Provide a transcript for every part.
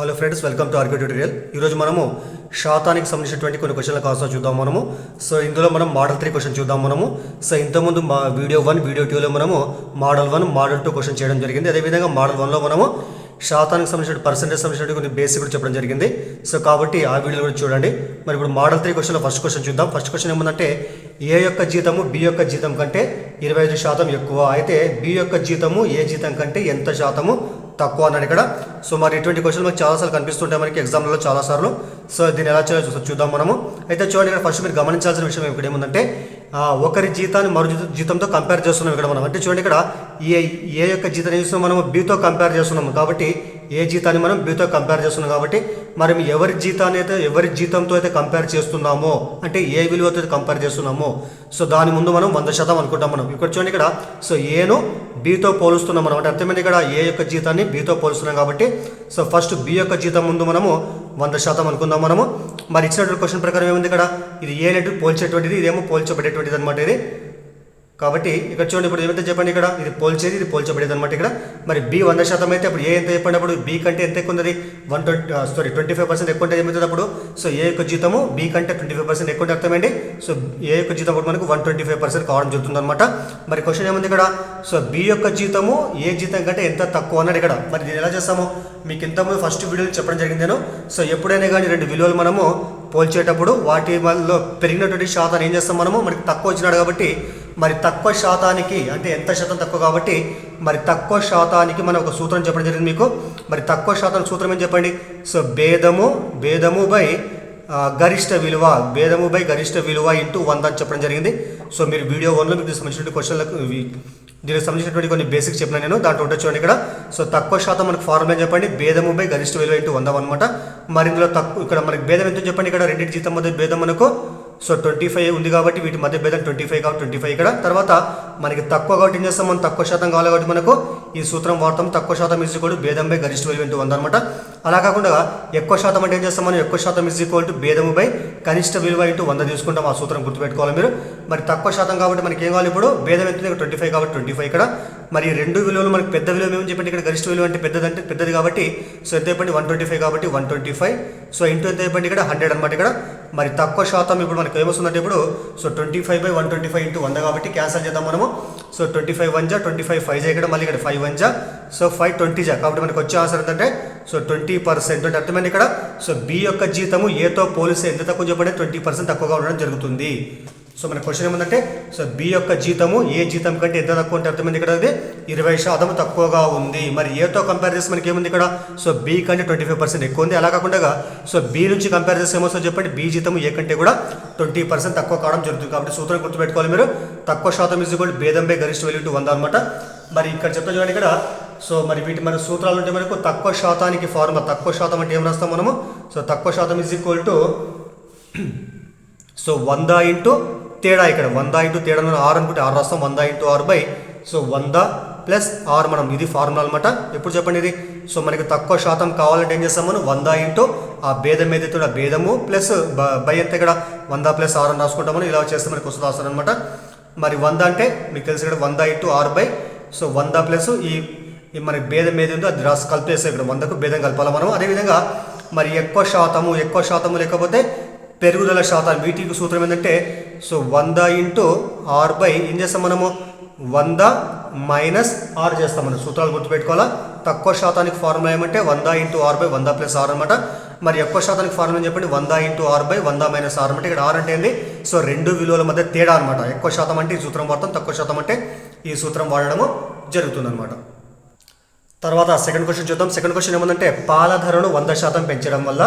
Hello friends, welcome to RK tutorial. ఈరోజు మనము శాతానికి సంబంధించినటువంటి కొన్ని క్వశ్చన్లకు ఆన్సర్ చూద్దాం మనము. సో ఇందులో మనం మోడల్ 3 క్వశ్చన్ చూద్దాం మనము. సో ఇంతకుముందు వీడియో 1, వీడియో 2లో మనము మోడల్ 1, మోడల్ 2 క్వశ్చన్ చేయడం జరిగింది. అదేవిధంగా మోడల్ 1లో మనము శాతానికి సంబంధించిన పర్సెంటేజ్ సంబంధించిన కొన్ని బేసిక్ కూడా చెప్పడం జరిగింది. సో కాబట్టి ఆ వీడియో కూడా చూడండి. మరి ఇప్పుడు మోడల్ 3 క్వశ్చన్లో ఫస్ట్ క్వశ్చన్ చూద్దాం. ఫస్ట్ క్వశ్చన్ ఏముందంటే ఏ యొక్క జీతము బి యొక్క జీతం కంటే 25% ఎక్కువ, అయితే బి యొక్క జీతము ఏ జీతం కంటే ఎంత శాతము తక్కువ అన్నాడు ఇక్కడ. సో మరి ఇటువంటి క్వశ్చన్ మనకు చాలాసార్లు కనిపిస్తుంటాయి మనకి ఎగ్జామ్లలో చాలాసార్లు. సో దీన్ని ఎలా చేయాలో చూద్దాం మనము. అయితే చూడండి, ఇక్కడ ఫస్ట్ మీరు గమనించాల్సిన విషయం ఇక్కడ ఏముందంటే ఒకరి జీతాన్ని మరో జీతంతో కంపేర్ చేస్తున్నాం ఇక్కడ మనం. అంటే చూడండి, ఇక్కడ ఏ యొక్క జీతాన్ని చూస్తున్నాం మనము బితో కంపేర్ చేస్తున్నాము. కాబట్టి ఏ జీతాన్ని మనం బితో కంపేర్ చేస్తున్నాం కాబట్టి మరి ఎవరి జీతాన్ని అయితే ఎవరి జీతంతో అయితే కంపేర్ చేస్తున్నామో, అంటే ఏ విలువతో అయితే కంపేర్ చేస్తున్నామో, సో దాని ముందు మనం 100% అనుకుంటాం మనం. ఇక్కడ చూడండి, ఇక్కడ సో ఏను బితో పోలుస్తున్నాం మనం. అంటే అర్థమైంది, ఇక్కడ ఏ యొక్క జీతాన్ని బితో పోలుస్తున్నాం కాబట్టి సో ఫస్ట్ బి యొక్క జీతం ముందు మనము 100% అనుకుందాం మనము. మరి ఇచ్చినటువంటి క్వశ్చన్ ప్రకారం ఏముంది, ఇక్కడ ఇది ఏ నెట్ పోల్చేటువంటిది, ఇదేమో పోల్చబడేటువంటిది అనమాట ఇది. కాబట్టి ఇక్కడ చూడండి, ఇప్పుడు ఏమైతే చెప్పండి, ఇక్కడ ఇది పోల్చేది, ఇది పోల్చబడేది అనమాట ఇక్కడ. మరి బి 100% అయితే అప్పుడు ఏ ఎంత చెప్పండి, అప్పుడు బి కంటే ఎంత ఎక్కువ ఉంది, 25% ఎక్కువ ఉంటే ఏమవుతుంది అప్పుడు. సో ఏ యొక్క జీతము బి కంటే 25% ఎక్కువ ఉంటే అర్థమైంది. సో ఏ యొక్క జీతం కూడా మనకు 125% కావడం జరుగుతుంది అనమాట. మరి క్వశ్చన్ ఏముంది ఇక్కడ, సో బి యొక్క జీతము ఏ జీతం కంటే ఎంత తక్కువ అన్నాడు ఇక్కడ. మరి దీన్ని ఎలా చేస్తాము, మీకు ఇంతకుముందు ఫస్ట్ వీడియోలో చెప్పడం జరిగింది నేను. సో ఎప్పుడైనా కానీ రెండు విలువలు మనము పోల్చేటప్పుడు వాటి వల్ల పెరిగినటువంటి శాతాన్ని ఏం చేస్తాం మనము, మనకి తక్కువ వచ్చినాడు కాబట్టి మరి తక్కువ శాతానికి అంటే ఎంత శాతం తక్కువ కాబట్టి మరి తక్కువ శాతానికి మనం ఒక సూత్రం చెప్పడం జరిగింది మీకు. మరి తక్కువ శాతం సూత్రం ఏం చెప్పండి, సో భేదము బై గరిష్ట విలువ, భేదము బై గరిష్ట విలువ ఇంటూ 100 అని చెప్పడం జరిగింది. సో మీరు వీడియో 1లో మీకు సంబంధించిన క్వశ్చన్లకు దీనికి సంబంధించినటువంటి కొన్ని బేసిక్స్ చెప్పిన నేను, దాంట్లో ఉంటుంది చూడండి ఇక్కడ. సో తక్కువ శాతం మనకు ఫార్ములా చెప్పండి, భేదము బై గరిష్ట విలువ ఇంటూ 100 అనమాట. మరి ఇందులో తక్కువ ఇక్కడ మనకి భేదం ఎంత చెప్పండి, ఇక్కడ రెండింటి జీతం మధ్య భేదం మనకు సో 25 ఉంది కాబట్టి వీటి మధ్య భేదం 25 కాబట్టి 25 ఇక్కడ. తర్వాత మనకి తక్కువ కాబట్టి ఏం చేస్తాం, మనం తక్కువ శాతం కావాలి కాబట్టి మనకు ఈ సూత్రం వాడతాం, తక్కువ శాతం ఈజ్ ఈక్వల్ టు భేదం బై గరిష్ట విలువ ఇంటూ 100 అనమాట. అలా కాకుండా ఎక్కువ శాతం అంటే ఏం చేస్తాం, మనం ఎక్కువ శాతం ఈజ్ ఈక్వల్ టు భేదము బై కనిష్ట విలువ ఇంటూ 100 తీసుకుంటాం. ఆ సూత్రం గుర్తుపెట్టుకోవాలి మీరు. మరి తక్కువ శాతం కాబట్టి మనకి ఏం కావాలి, ఇప్పుడు భేదం ఎంత 25 కాబట్టి 25 ఇక్కడ. మరి రెండు విలువలు మనకి పెద్ద విలువ ఏమని చెప్పండి, ఇక్కడ గరిష్ట విలువ అంటే పెద్దది కాబట్టి సో ఎంత చెప్పండి 125 కాబట్టి 125 సో ఇంటూ ఎంత చెప్పండి ఇక్కడ 100 అనమాట ఇక్కడ. మరి తక్కువ శాతం ఇప్పుడు మనకి ఏమొస్తుందంటే ఇప్పుడు సో 25/125 ఇంటూ 100 కాబట్టి క్యాన్సల్ చేద్దాం మనము. సో 25 1 జా 25 5 జా ఇక్కడ, మళ్ళీ ఇక్కడ 5 1 జా సో 5 20 జా కాబట్టి మనకు వచ్చే ఆన్సర్ ఏంటంటే సో 20% అంటే అర్థమైంది ఇక్కడ. సో బి యొక్క జీతము ఏతో పోలిస్తే ఎంత తక్కువ చెప్పండి, 20% తక్కువగా ఉండడం జరుగుతుంది. సో మన క్వశ్చన్ ఏముందంటే సో బి యొక్క జీతము ఏ జీతం కంటే ఎంత తక్కువ అంటే అర్థమైంది ఇక్కడ, అది 20% తక్కువగా ఉంది. మరి ఏతో కంపేర్ చేస్తే మనకి ఏముంది ఇక్కడ, సో బి కంటే 25% ఎక్కువ ఉంది. అలా కాకుండా సో బి నుంచి కంపేర్ చేస్తే ఏమొస్తుందో చెప్పండి, బి జీతము ఏ కంటే కూడా 20% తక్కువ కావడం జరుగుతుంది. కాబట్టి సూత్రం గుర్తుపెట్టుకోవాలి మీరు, తక్కువ శాతం ఈజ్ ఈక్వల్ టు భేదం బై గరిష్ట విలువ ఇంటూ 100 అనమాట. మరి ఇక్కడ చెప్తా చూడండి ఇక్కడ. సో మరి వీటి మన సూత్రాలు ఉంటే మనకు తక్కువ శాతానికి ఫార్ములా, తక్కువ శాతం అంటే ఏం రాస్తాం మనము, సో తక్కువ శాతం is equal to so 100 into తేడా, ఇక్కడ 100 ఇంటూ తేడా మనం 6 అనుకుంటే 6 రాస్తాం, 100 ఇంటూ 6 బై సో 100 ప్లస్ 6 మనం, ఇది ఫార్ములా అనమాట. ఎప్పుడు చెప్పండి ఇది, సో మనకి తక్కువ శాతం కావాలంటే ఏం చేస్తాం మనం, 100 ఇంటూ ఆ భేదం ఏదైతే ఆ భేదము ప్లస్ బై ఎంత ఇక్కడ 100 ప్లస్ 6 అని రాసుకుంటాం మనం. ఇలా చేస్తే మనకి వస్తుంది ఆన్సర్ అనమాట. మరి 100 అంటే మీకు తెలిసి ఇక్కడ 100 ఇంటూ 6 బై సో 100 ప్లస్ ఈ మనకి భేదం ఏది ఉందో అది రాసి కలిపేస్తే ఇక్కడ 100కు భేదం కలపాలి మనం. అదేవిధంగా మరి ఎక్కువ శాతము లేకపోతే పెరుగుదల శాతం, వీటికి సూత్రం ఏంటంటే సో 100 ఇంటూ 6 బై ఏం చేస్తాం మనము 100 మైనస్ 6 చేస్తాం మనం. సూత్రాలు గుర్తుపెట్టుకోవాలా. తక్కువ శాతానికి ఫార్ములా ఏమంటే 100 ఇంటూ 6 బై 100 ప్లస్ 6 అనమాట. మరి ఎక్కువ శాతానికి ఫార్ములా అని చెప్పండి 100 ఇంటూ 6 బై 100 మైనస్ 6 అంటే ఇక్కడ 6 అంటే ఏంది, సో రెండు విలువల మధ్య తేడా అనమాట. ఎక్కువ శాతం అంటే ఈ సూత్రం వాడతాం, తక్కువ శాతం అంటే ఈ సూత్రం వాడడము జరుగుతుంది అనమాట. తర్వాత సెకండ్ క్వశ్చన్ చూద్దాం. సెకండ్ క్వశ్చన్ ఏమందంటే పాల ధరను 100% పెంచడం వల్ల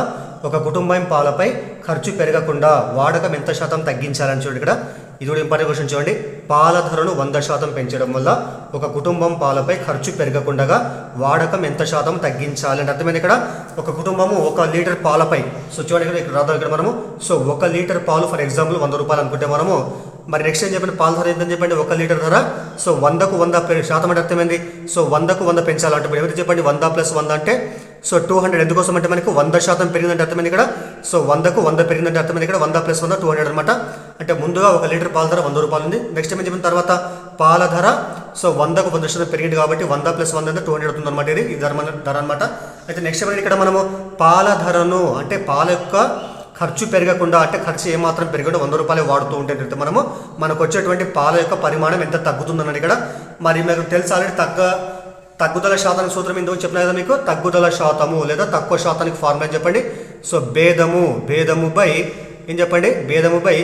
ఒక కుటుంబం పాలపై ఖర్చు పెరగకుండా వాడకం ఎంత శాతం తగ్గించాలని చూడండి ఇక్కడ. ఇది కూడా ఇంపార్టెంట్ క్వశ్చన్ చూడండి. పాల ధరను 100% పెంచడం వల్ల ఒక కుటుంబం పాలపై ఖర్చు పెరగకుండా వాడకం ఎంత శాతం తగ్గించాలి అంటే అర్థమైంది ఇక్కడ. ఒక కుటుంబము 1 లీటర్ పాలపై, సో చూడండి ఇక్కడ రాదు ఇక్కడ మనము, సో 1 లీటర్ పాలు ఫర్ ఎగ్జాంపుల్ 100 రూపాయలు అనుకుంటే మనము, మరి నెక్స్ట్ ఏం చెప్పండి, పాల ధర ఏంటని చెప్పండి 1 లీటర్ ధర సో 100కు 100% అంటే అర్థమైంది. సో 100కు 100 పెంచాలంటే ఎవరైతే చెప్పండి 100 ప్లస్ 100 అంటే సో 200. ఎందుకోసం అంటే మనకు 100% పెరిగిందంటే అర్థమైంది ఇక్కడ. సో 100కు 100 పెరిగిందంటే అర్థమైంది ఇక్కడ 100 ప్లస్ 100 200 అనమాట. అంటే ముందుగా 1 లీటర్ పాల ధర 100 రూపాయలు ఉంది. నెక్స్ట్ ఏం చెప్పిన తర్వాత పాల ధర సో 100కు 100% పెరిగింది కాబట్టి 100 + 100 అంటే 200 అవుతుంది అనమాట. ఇది ధర అనమాట. అయితే నెక్స్ట్ ఏమైనా ఇక్కడ మనము పాల ధరను అంటే పాల యొక్క ఖర్చు పెరగకుండా అంటే ఖర్చు ఏమాత్రం పెరగకుండా 100 రూపాయలు వాడుతూ ఉంటే మనకు వచ్చేటువంటి పాల యొక్క పరిమాణం ఎంత తగ్గుతుందన్నది ఇక్కడ. మరి మీకు తెలుసు ఆల్రెడీ తగ్గుదల శాతానికి సూత్రం ఎందుకు చెప్పినా కదా మీకు, తగ్గుదల శాతము లేదా తక్కువ శాతానికి ఫార్ములా చెప్పండి. సో భేదము బై ఏం చెప్పండి, భేదము బై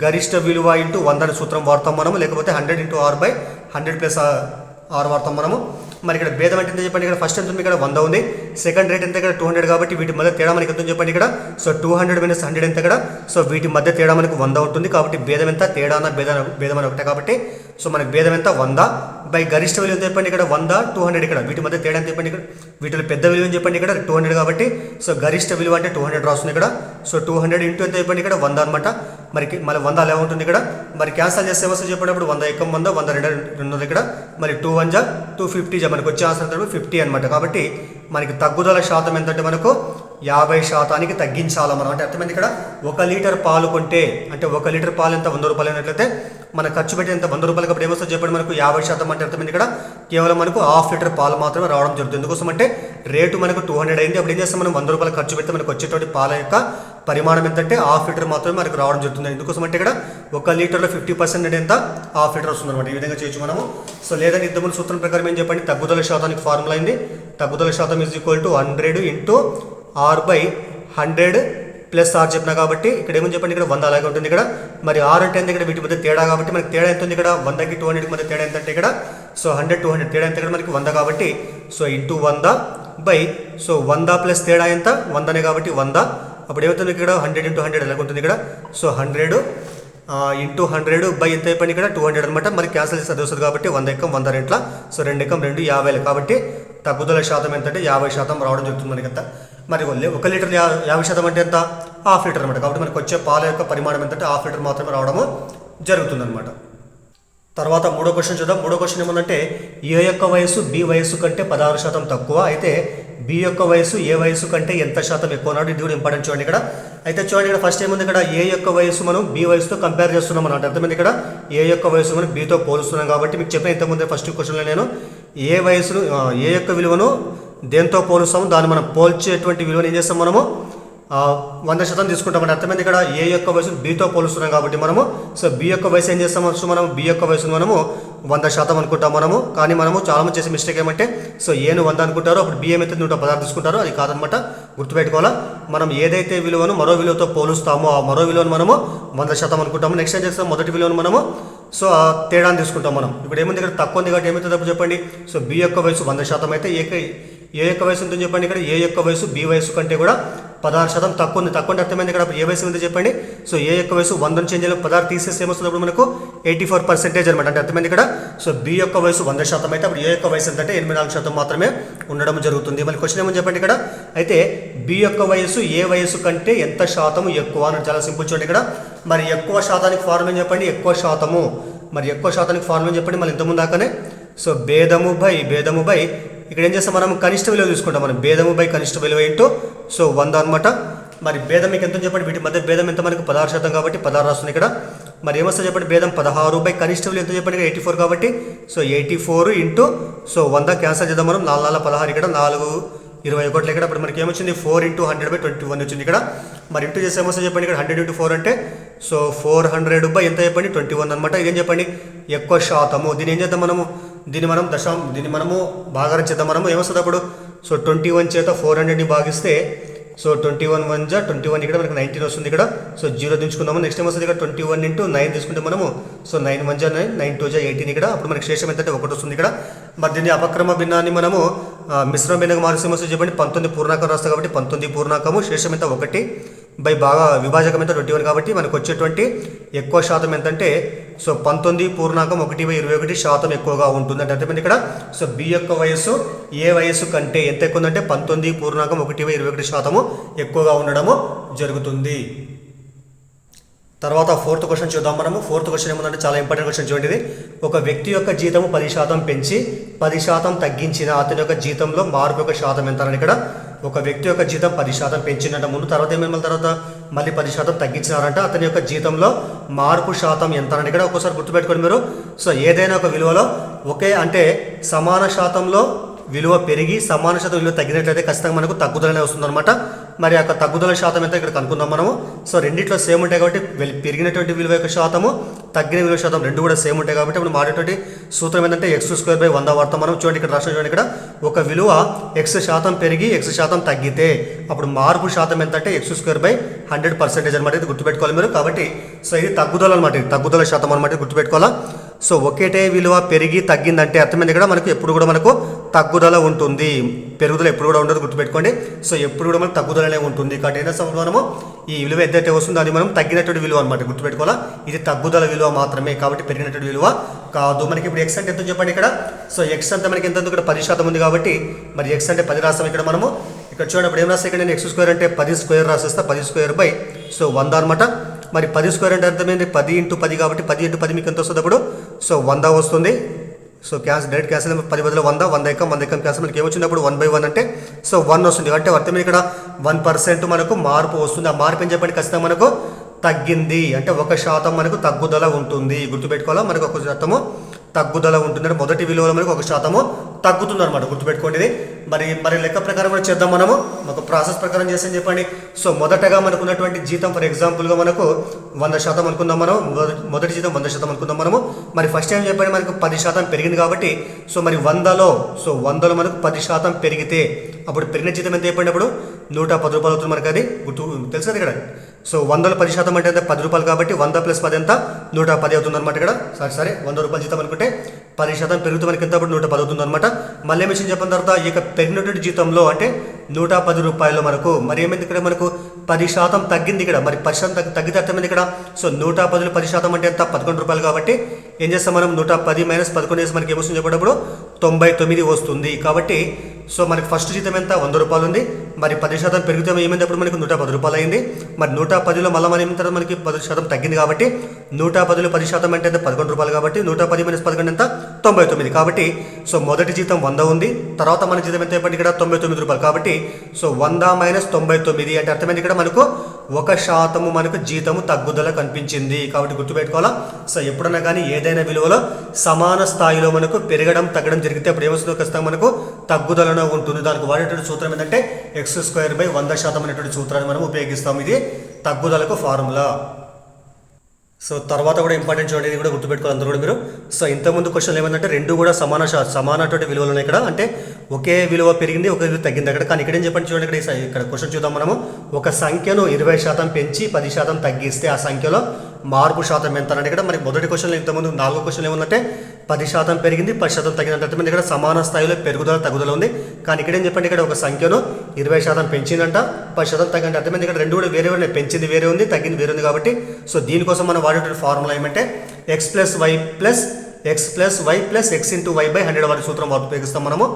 గరిష్ట విలువ ఇంటూ 100 అనే సూత్రం వాడతాం మనము, లేకపోతే 100 × R / 100 + R వాడతాం మనము. మరి ఇక్కడ భేదం అంటే ఎంత చెప్పండి, ఇక్కడ ఫస్ట్ ఎంత ఉంది, ఇక్కడ 100 ఉంది, సెకండ్ రేట్ ఎంత ఇక్కడ 200 కాబట్టి వీటి మధ్య తేడా మనకి ఎంత చెప్పండి ఇక్కడ. సో 200 - 100 ఎంత ఇక్కడ, సో వీటి మధ్య తేడా మనకు 100 ఉంటుంది కాబట్టి భేదం ఎంత, తేడా అన్న భేదం అని ఒకటే కాబట్టి సో మనకి భేదం ఎంత 100 బై గరిష్ట విలువ ఎంత చెప్పండి ఇక్కడ 100 200 ఇక్కడ వీటి మధ్య తేడా ఎంత చెప్పండి ఇక్కడ, వీటిలో పెద్ద విలువ చెప్పండి ఇక్కడ 200 కాబట్టి సో గరిష్ట విలువ అంటే 200 రాస్తుంది ఇక్కడ. సో 200 ఇంటూ ఎంత చెప్పండి ఇక్కడ 100 అనమాట. మరి 100 అలా ఉంటుంది ఇక్కడ. మరి క్యాన్సల్ చేస్తే వస్తే చెప్పినప్పుడు 100 × 100 100 2 ఇక్కడ, మరి 2 × 1 250 మనకు వచ్చే ఆన్సర్ 50 అనమాట. కాబట్టి మనకి తగ్గుదల శాతం ఎంతంటే మనకు 50% తగ్గించాలి మనం. అంటే అర్థమైంది ఇక్కడ 1 లీటర్ పాలు కొంటే అంటే 1 లీటర్ పాలు ఎంత 100 రూపాయలు అయినట్లయితే మన ఖర్చు పెట్టి ఎంత 100 రూపాయలు కాబట్టి ఏమొస్తుంది చెప్పండి మనకు 50% అంటే అర్థమైంది ఇక్కడ కేవలం మనకు ½ లీటర్ పాలు మాత్రమే రావడం జరుగుతుంది. ఎందుకోసం అంటే రేటు మనకు 200 అయింది, అప్పుడు ఏం చేస్తాం మనం 100 రూపాయలు ఖర్చు పెడితే మనకు వచ్చేటువంటి పాల యొక్క పరిమాణం ఎంతంటే ½ లీటర్ మాత్రమే మనకు రావడం జరుగుతుంది. ఎందుకోసం అంటే ఇక్కడ 1 లీటర్లో 50% అంటే ఎంత, ½ లీటర్ వస్తుంది అనమాట. ఈ విధంగా చేయొచ్చు మనము. సో లేదంటే ఇంతకుముందు సూత్రం ప్రకారం ఏం చెప్పండి, తగ్గుదల శాతానికి ఫార్ములా అయింది, తగ్గుదల శాతం = 100 × R / 100 + R చెప్పినా కాబట్టి ఇక్కడ ఏమని చెప్పండి ఇక్కడ 100 అలాగే ఉంటుంది ఇక్కడ. మరి R అంటే ఎంత ఇక్కడ వీటి మధ్య తేడా కాబట్టి మనకి తేడా ఎంత ఉంది ఇక్కడ 100కి 200కి మధ్య తేడా ఎంత అంటే ఇక్కడ సో 100 200 తేడా ఎంత ఇక్కడ మనకి 100 కాబట్టి so into 100 by so 100 plus తేడా ఎంత 100నే కాబట్టి 100, అప్పుడు ఏమవుతుంది ఇక్కడ 100 × 100 ఎలాగ ఉంటుంది ఇక్కడ. సో 100 ఇంటూ 100 బై ఎంత అయిపోయింది ఇక్కడ 200 అనమాట. మరి క్యాన్సల్ చేస్తే అది వస్తుంది కాబట్టి 100 × 100 రెంట్ల సో 2 × 2 50 కాబట్టి తగ్గుదల శాతం ఎంతంటే 50% రావడం జరుగుతుంది మనకి ఎంత. మరి 1 లీటర్ 50% అంటే ఎంత, ½ లీటర్ అనమాట. కాబట్టి మనకు వచ్చే పాల యొక్క పరిమాణం ఎంతంటే ½ లీటర్ మాత్రమే రావడము జరుగుతుంది అనమాట. తర్వాత మూడో క్వశ్చన్ చూద్దాం. మూడో క్వశ్చన్ ఏమన్నంటే ఏ యొక్క వయసు బి వయసు కంటే 16% తక్కువ, అయితే బి యొక్క వయసు ఏ వయసు కంటే ఎంత శాతం ఎక్కువ అన్నాడు. ఇది కూడా ఇంపార్టెంట్ చూడండి ఇక్కడ. అయితే చూడండి ఇక్కడ ఫస్ట్ ఏముంది ఇక్కడ ఏ యొక్క వయసు మనం బి వయసుతో కంపేర్ చేస్తున్నాం అన్నమాట. అర్థమైంది ఇక్కడ ఏ యొక్క వయసు మనం బితో పోలుస్తున్నాం కాబట్టి మీకు చెప్పిన ఇంతకుముందే ఫస్ట్ క్వశ్చన్లో నేను ఏ వయసును ఏ యొక్క విలువను దేంతో పోలుస్తాము, దాన్ని మనం పోల్చేటువంటి విలువను ఏం చేస్తాం మనము 100% తీసుకుంటామని అర్థమైంది. ఇక్కడ ఏ యొక్క వయసును బితో పోలుస్తున్నాం కాబట్టి మనము సో బి యొక్క వయసు ఏం చేస్తాం మనం బి యొక్క వయసును మనము 100% అనుకుంటాం మనము. కానీ మనము చాలా మంది చేసే మిస్టేక్ ఏమంటే సో ఏను 100 అనుకుంటారో అప్పుడు బి ఏమైతే 116 తీసుకుంటారో అది కాదనమాట, గుర్తుపెట్టుకోవాలా. మనం ఏదైతే విలువను మరో విలువతో పోలుస్తామో ఆ మరో విలువను మనము 100% అనుకుంటాము. నెక్స్ట్ ఏం చేస్తాం మొదటి విలువను మనము సో తేడాన్ని తీసుకుంటాం మనం. ఇప్పుడు ఏముంది ఇక్కడ తక్కువ ఉంది కాబట్టి ఏమవుతుంది అప్పుడు చెప్పండి. సో బి యొక్క వయసు 100% అయితే ఏ యొక్క వయసు ఉంటుందో చెప్పండి. ఇక్కడ ఏ యొక్క వయసు బి వయసు కంటే కూడా 16% తక్కువ ఉంది. తక్కువ అంటే అర్థమైంది ఇక్కడ ఏ వయసు ఉందో చెప్పండి. సో ఏ యొక్క వయసు 100 చేంజ్ అయ్యి 16 తీసేస్తే ఏమొస్తుంది అప్పుడు మనకు 84% అనమాట. అంటే అర్థమైంది ఇక్కడ సో బి యొక్క వయసు 100% అయితే అప్పుడు ఏ యొక్క వయసు ఎంతంటే 84% మాత్రమే ఉండడం జరుగుతుంది. మళ్ళీ క్వశ్చన్ ఏమని చెప్పండి ఇక్కడ. అయితే బి యొక్క వయసు ఏ వయసు కంటే ఎంత శాతం ఎక్కువ అని చాలా సింపుల్ చూడండి ఇక్కడ. మరి ఎక్కువ శాతానికి ఫార్ములా ఏం చెప్పండి, ఎక్కువ శాతము. మరి ఎక్కువ శాతానికి ఫార్ములా ఏం చెప్పండి, మళ్ళీ ఇంతకుముందు దాకానే సో భేదము బై ఇక్కడ ఏం చేస్తాం మనం కనిష్ట విలువ తీసుకుంటాం మనం. భేదము బై కనిష్ట విలువ ఏంటో సో 100 అనమాట. మరి భేదం మీకు ఎంత చెప్పండి, వీటి మధ్య భేదం ఎంత మనకు 16% కాబట్టి 16 రాస్తుంది ఇక్కడ. మరి ఏమొస్తుంది చెప్పండి, భేదం 16 బై కనిష్ట విలువ ఎంత చెప్పండి 84 కాబట్టి సో 84 ఇంటూ సో 100 క్యాన్సల్ చేద్దాం మనం. 4 4 16 ఇక్కడ 4 21 ఇక్కడ. అప్పుడు మనకి ఏమొచ్చింది 4 × 100/21 వచ్చింది ఇక్కడ. మరి ఇంటూ చేస్తే ఏమొస్తుంది చెప్పండి ఇక్కడ 100 × 4 అంటే సో 400 బై ఎంత చెప్పండి 21 అనమాట. ఇదేం చెప్పండి ఎక్కువ శాతము. దీని ఏం చేద్దాం మనము, దీన్ని మనము భాగారం చేద్దాం మనము. ఏమొస్తుంది అప్పుడు సో 21 చేత 400ని భాగిస్తే సో 21 × 1 = 21 ఇక్కడ మనకు 19 వస్తుంది ఇక్కడ. సో 0 దించుకుందాము. నెక్స్ట్ ఏం వస్తుంది ఇక్కడ 21 × 9 తీసుకుంటే మనము సో 9 × 1 = 9, 9 × 2 = 18 ఇక్కడ. అప్పుడు మనకి శేషం ఎంతంటే 1 వస్తుంది ఇక్కడ. మరి దీన్ని అపక్రమ భిన్నాన్ని మనము మిశ్రమ భిన్నంగా మారుస్తే ఏమొస్తుంది చెప్పండి 19 పూర్ణాంకం రాస్తాం కాబట్టి 19 పూర్ణాంకము శేషం ఎంత 1 బై బాగా విభాజకం ఎంత 21 కాబట్టి మనకు వచ్చేటువంటి ఎక్కువ శాతం ఎంతంటే సో 19 పూర్ణాంకం 1/21 ఎక్కువగా ఉంటుంది. అంటే అర్థమైంది ఇక్కడ సో బి యొక్క వయస్సు ఏ వయస్సు కంటే ఎంత ఎక్కువ ఉందంటే 19 పూర్ణాంకం 1/21 ఎక్కువగా ఉండడము జరుగుతుంది. తర్వాత 4th క్వశ్చన్ చూద్దాం మనము. 4th క్వశ్చన్ ఏముందంటే చాలా ఇంపార్టెంట్ క్వశ్చన్ చూడండి. ఒక వ్యక్తి యొక్క జీతము 10% పెంచి 10% తగ్గించిన అతని యొక్క జీతంలో మార్పు యొక్క శాతం ఎంత అని ఇక్కడ. ఒక వ్యక్తి యొక్క జీతం 10% పెంచినట్ట ముందు, తర్వాత ఏమేమి తర్వాత మళ్ళీ 10% తగ్గించినారంట. అతని యొక్క జీతంలో మార్పు శాతం ఎంత అని ఇక్కడ. ఒక్కోసారి గుర్తుపెట్టుకోండి మీరు. సో ఏదైనా ఒక విలువలో ఒకే అంటే సమాన శాతంలో విలువ పెరిగి సమాన శాతం విలువ తగ్గినట్లయితే ఖచ్చితంగా మనకు తగ్గుదలనే వస్తుందన్నమాట. మరి ఆ తగ్గుదల శాతం ఎంత ఇక్కడ కనుక్కుందాం మనము. సో రెండిట్లో సేమ్ ఉంటాయి కాబట్టి పెరిగినటువంటి విలువ యొక్క శాతము తగ్గిన విలువ శాతం రెండు కూడా సేమ్ ఉంటాయి కాబట్టి ఇప్పుడు మారేటువంటి సూత్రం ఏంటంటే x² వాడతాం మనం. చూడండి ఇక్కడ రాష్ట్రం, చూడండి ఇక్కడ ఒక విలువ x% పెరిగి x% తగ్గితే అప్పుడు మార్పు శాతం ఎంత అంటే x²/100% అనమాట. ఇది గుర్తుపెట్టుకోవాలి మీరు. కాబట్టి సో ఇది తగ్గుదల అనమాట, ఇది తగ్గుదల శాతం అనమాట, గుర్తుపెట్టుకోవాలా. సో ఒకటే విలువ పెరిగి తగ్గిందంటే అర్థమైంది ఇక్కడ మనకు ఎప్పుడు కూడా మనకు తగ్గుదల ఉంటుంది, పెరుగుదల ఎప్పుడు కూడా ఉండదు, గుర్తుపెట్టుకోండి. సో ఎప్పుడు కూడా మనకు తగ్గుదలనే ఉంటుంది. కాబట్టి ఏదైనా సమయంలో మనము ఈ విలువ ఎంతైతే వస్తుందో అది మనం తగ్గినటువంటి విలువ అనమాట, గుర్తుపెట్టుకోవాలా. ఇది తగ్గుదల విలువ మాత్రమే కాబట్టి పెరిగినటువంటి విలువ కాదు. మనకి ఇప్పుడు ఎక్స్ అంటే ఎంత చెప్పండి ఇక్కడ. సో ఎక్స్ అంటే మనకి ఎంత ఇక్కడ 10% ఉంది కాబట్టి మరి ఎక్స్ అంటే 10 రాస్తాం ఇక్కడ మనము. ఇక్కడ చూడండి ఇప్పుడు ఏం రాస్తాయి ఇక్కడ నేను x² అంటే 10² రాసేస్తా, 10² 100 అనమాట. మరి 10² అంటే అర్థమైంది 10 × 10 కాబట్టి 10 × 10 మీకు ఎంత వస్తుంది అప్పుడు. సో 100 వస్తుంది. సో డైరెక్ట్ క్యాన్సిల్ 10 బదులు 100, 100 క్యాన్సిల్ మనకి ఏమొచ్చినప్పుడు 1/1 అంటే సో 1 వస్తుంది. అంటే అర్థమైంది ఇక్కడ 1% మనకు మార్పు వస్తుంది. ఆ మార్పు ఏం చెప్పండి ఖచ్చితంగా మనకు తగ్గింది అంటే 1% మనకు తగ్గుదల ఉంటుంది, గుర్తుపెట్టుకోవాలా. మనకు 1% తగ్గుదల ఉంటుంది అంటే మొదటి విలువలో మనకు 1% తగ్గుతుంది అనమాట, గుర్తుపెట్టుకోండి ఇది. మరి లెక్క ప్రకారం కూడా చేద్దాం మనము, ఒక ప్రాసెస్ ప్రకారం చేసాను చెప్పండి. సో మొదటగా మనకు ఉన్నటువంటి జీతం ఫర్ ఎగ్జాంపుల్గా మనకు 100% అనుకుందాం మనం. మొదటి జీతం 100% అనుకుందాం మనము. మరి ఫస్ట్ టైం చెప్పండి మనకు 10% పెరిగింది కాబట్టి సో మరి 100లో మనకు 10% పెరిగితే అప్పుడు పెరిగిన జీతం ఎంత అయిపోయింది అప్పుడు 110 రూపాయలు అవుతుంది మనకు. అది గుర్తు తెలుసు కదా ఇక్కడ. సో 100లో 10% అంటే 10 రూపాయలు కాబట్టి 100 + 10 ఎంత 110 అవుతుంది అనమాట ఇక్కడ. సరే 100 రూపాయలు జీతం అనుకుంటే 10% పెరుగుతూ మనకి ఎంత అప్పుడు 110 అవుతుంది అనమాట. మళ్ళీ ఏం విషయం చెప్పిన తర్వాత ఇక పెరిగినటువంటి జీతంలో అంటే 110 రూపాయలు మనకు మరి ఏమైంది ఇక్కడ మనకు 10% తగ్గింది ఇక్కడ. మరి 10% తగ్గితే అర్థమైంది ఇక్కడ. సో 110లో 10% అంటే ఎంత 11 రూపాయలు కాబట్టి ఏం చేస్తాం మనం 110 - 11 వేసి మనకి ఏమొస్తుంది చెప్పేటప్పుడు 99 వస్తుంది. కాబట్టి సో మనకి ఫస్ట్ జీతం ఎంత 100 రూపాయలు ఉంది. మరి 10% పెరిగితే ఏమైంది అప్పుడు మనకి 110 రూపాయలు అయింది. మరి 110లో మళ్ళీ మనం ఏమైనా తర్వాత మనకి 10% తగ్గింది కాబట్టి 110లో 10% అంటే 11 రూపాయలు కాబట్టి 110 - 11 ఎంత 99 కాబట్టి సో మొదటి జీతం 100 ఉంది. తర్వాత మన జీతం ఎంత అయిపోయింది ఇక్కడ 99 రూపాయలు కాబట్టి సో 100 - 99 అంటే అర్థమైంది ఇక్కడ మనకు 1% మనకు జీతము తగ్గుదల కనిపించింది. కాబట్టి గుర్తుపెట్టుకోవాలా. సో ఎప్పుడన్నా కానీ ఏదైనా విలువలో సమాన స్థాయిలో మనకు పెరగడం తగ్గడం జరిగితే అప్పుడు ఏమొస్తుందో ఖచ్చితంగా మనకు తగ్గుదలనే ఉంటుంది. దానికి వాడేటువంటి సూత్రం ఏంటంటే x² 100% అనేటువంటి సూత్రాన్ని మనం ఉపయోగిస్తాం. ఇది తగ్గుదలకు ఫార్ములా. సో తర్వాత కూడా ఇంపార్టెంట్ చూడండి, ఇది కూడా గుర్తుపెట్టుకోవాలి అందరూ కూడా మీరు. సో ఇంతకుముందు క్వశ్చన్ ఏమంటే రెండు కూడా సమానటువంటి విలువలు ఉన్నాయి ఇక్కడ. అంటే ఒకే విలువ పెరిగింది ఒక విలువ తగ్గింది అక్కడ. కానీ ఇక్కడ ఏం చెప్పండి చూడండి, ఇక్కడ క్వశ్చన్ చూద్దాం మనము. ఒక సంఖ్యను 20% పెంచి 10% తగ్గిస్తే ఆ సంఖ్యలో మార్పు శాతం ఎంత అంటే ఇక్కడ మరి మొదటి క్వశ్చన్లో ఇంతకుముందు 4వ క్వశ్చన్ ఏముందంటే 10% పెరిగింది 10% తగ్గిందంటే అర్థమైంది ఇక్కడ సమాన స్థాయిలో పెరుగుదల తగ్గుదల ఉంది. కానీ ఇక్కడ ఏం చెప్పండి ఇక్కడ ఒక సంఖ్యను 20% పెంచిందంట 10% తగ్గిందంటే అర్థమైంది ఇక్కడ రెండు కూడా వేరే పెంచింది వేరే ఉంది తగ్గింది వేరే ఉంది. కాబట్టి సో దీనికోసం మనం వాడేటువంటి ఫార్ములా ఏమంటే x + y + x × y/100 వారి సూత్రం ఉపయోగిస్తాం మనము.